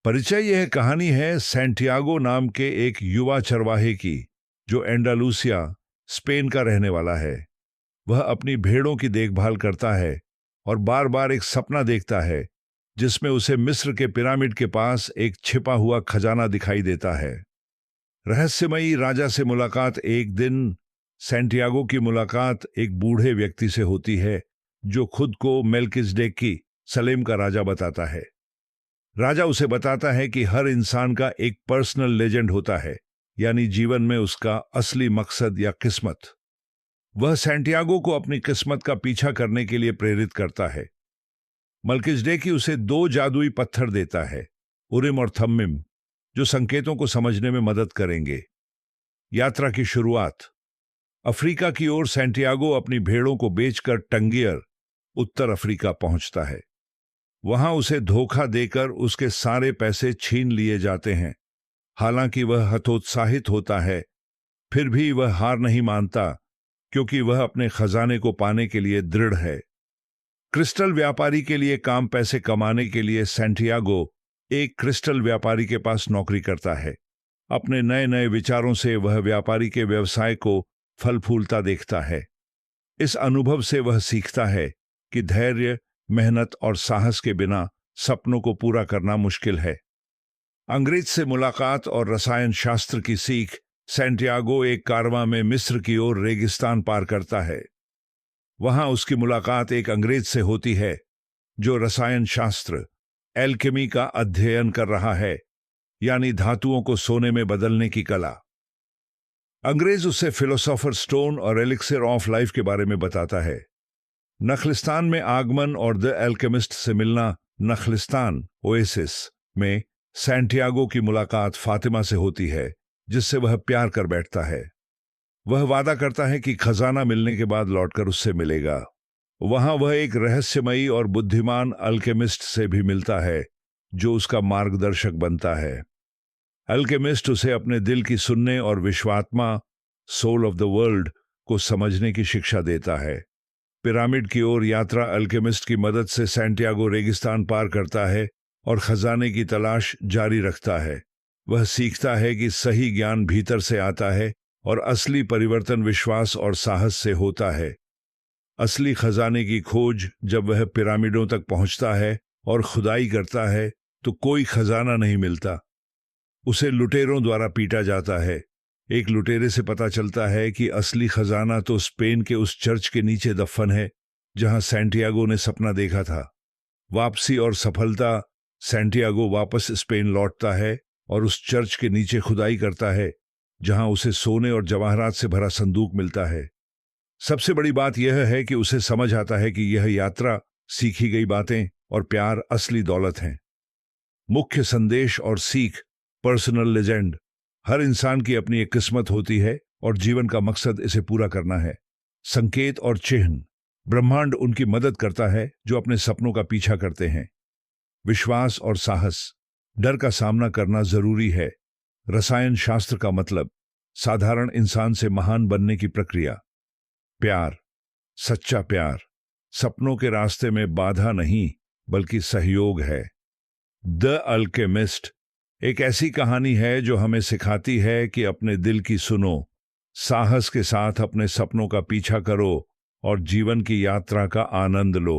परिचय यह कहानी है सैंटियागो नाम के एक युवा चरवाहे की, जो एंडालूसिया, स्पेन का रहने वाला है। वह अपनी भेड़ों की देखभाल करता है और बार बार एक सपना देखता है जिसमें उसे मिस्र के पिरामिड के पास एक छिपा हुआ खजाना दिखाई देता है। रहस्यमयी राजा से मुलाकात। एक दिन सैंटियागो की मुलाकात एक बूढ़े व्यक्ति से होती है जो खुद को मेल्किसडेकी, सलेम का राजा बताता है। राजा उसे बताता है कि हर इंसान का एक पर्सनल लेजेंड होता है, यानी जीवन में उसका असली मकसद या किस्मत। वह सैंटियागो को अपनी किस्मत का पीछा करने के लिए प्रेरित करता है। मेल्किसडेकी उसे 2 जादुई पत्थर देता है, उरिम और थम्मिम, जो संकेतों को समझने में मदद करेंगे। यात्रा की शुरुआत। अफ्रीका की ओर सैंटियागो अपनी भेड़ों को बेचकर टंगियर, उत्तर अफ्रीका पहुंचता है। वहां उसे धोखा देकर उसके सारे पैसे छीन लिए जाते हैं। हालांकि वह हतोत्साहित होता है, फिर भी वह हार नहीं मानता, क्योंकि वह अपने खजाने को पाने के लिए दृढ़ है। क्रिस्टल व्यापारी के लिए काम। पैसे कमाने के लिए सैंटियागो एक क्रिस्टल व्यापारी के पास नौकरी करता है। अपने नए नए विचारों से वह व्यापारी के व्यवसाय को फल फूलता देखता है। इस अनुभव से वह सीखता है कि धैर्य, मेहनत और साहस के बिना सपनों को पूरा करना मुश्किल है। अंग्रेज से मुलाकात और रसायन शास्त्र की सीख। सैंटियागो एक कारवां में मिस्र की ओर रेगिस्तान पार करता है। वहां उसकी मुलाकात एक अंग्रेज से होती है जो रसायन शास्त्र, एल्केमी का अध्ययन कर रहा है, यानी धातुओं को सोने में बदलने की कला। अंग्रेज उसे फिलोसोफर स्टोन और एलिक्सिर ऑफ लाइफ के बारे में बताता है। नखलिस्तान में आगमन और द एल्केमिस्ट से मिलना। नखलिस्तान, ओएसिस में सैंटियागो की मुलाकात फातिमा से होती है, जिससे वह प्यार कर बैठता है। वह वादा करता है कि खजाना मिलने के बाद लौटकर उससे मिलेगा। वहां वह एक रहस्यमयी और बुद्धिमान अल्केमिस्ट से भी मिलता है, जो उसका मार्गदर्शक बनता है। अल्केमिस्ट उसे अपने दिल की सुनने और विश्वात्मा, सोल ऑफ द वर्ल्ड, को समझने की शिक्षा देता है। पिरामिड की ओर यात्रा। अल्केमिस्ट की मदद से सैंटियागो रेगिस्तान पार करता है और खजाने की तलाश जारी रखता है। वह सीखता है कि सही ज्ञान भीतर से आता है और असली परिवर्तन विश्वास और साहस से होता है। असली खजाने की खोज। जब वह पिरामिडों तक पहुंचता है और खुदाई करता है तो कोई खजाना नहीं मिलता। उसे लुटेरों द्वारा पीटा जाता है। एक लुटेरे से पता चलता है कि असली खजाना तो स्पेन के उस चर्च के नीचे दफन है जहां सैंटियागो ने सपना देखा था। वापसी और सफलता। सैंटियागो वापस स्पेन लौटता है और उस चर्च के नीचे खुदाई करता है, जहां उसे सोने और जवाहरात से भरा संदूक मिलता है। सबसे बड़ी बात यह है कि उसे समझ आता है कि यह यात्रा, सीखी गई बातें और प्यार असली दौलत हैं। मुख्य संदेश और सीख। Personal legend. हर इंसान की अपनी एक किस्मत होती है और जीवन का मकसद इसे पूरा करना है। संकेत और चिन्ह। ब्रह्मांड उनकी मदद करता है जो अपने सपनों का पीछा करते हैं। विश्वास और साहस। डर का सामना करना जरूरी है। रसायन शास्त्र का मतलब, साधारण इंसान से महान बनने की प्रक्रिया। प्यार, सच्चा प्यार सपनों के रास्ते में बाधा नहीं बल्कि सहयोग है। द अल्केमिस्ट एक ऐसी कहानी है जो हमें सिखाती है कि अपने दिल की सुनो, साहस के साथ अपने सपनों का पीछा करो और जीवन की यात्रा का आनंद लो।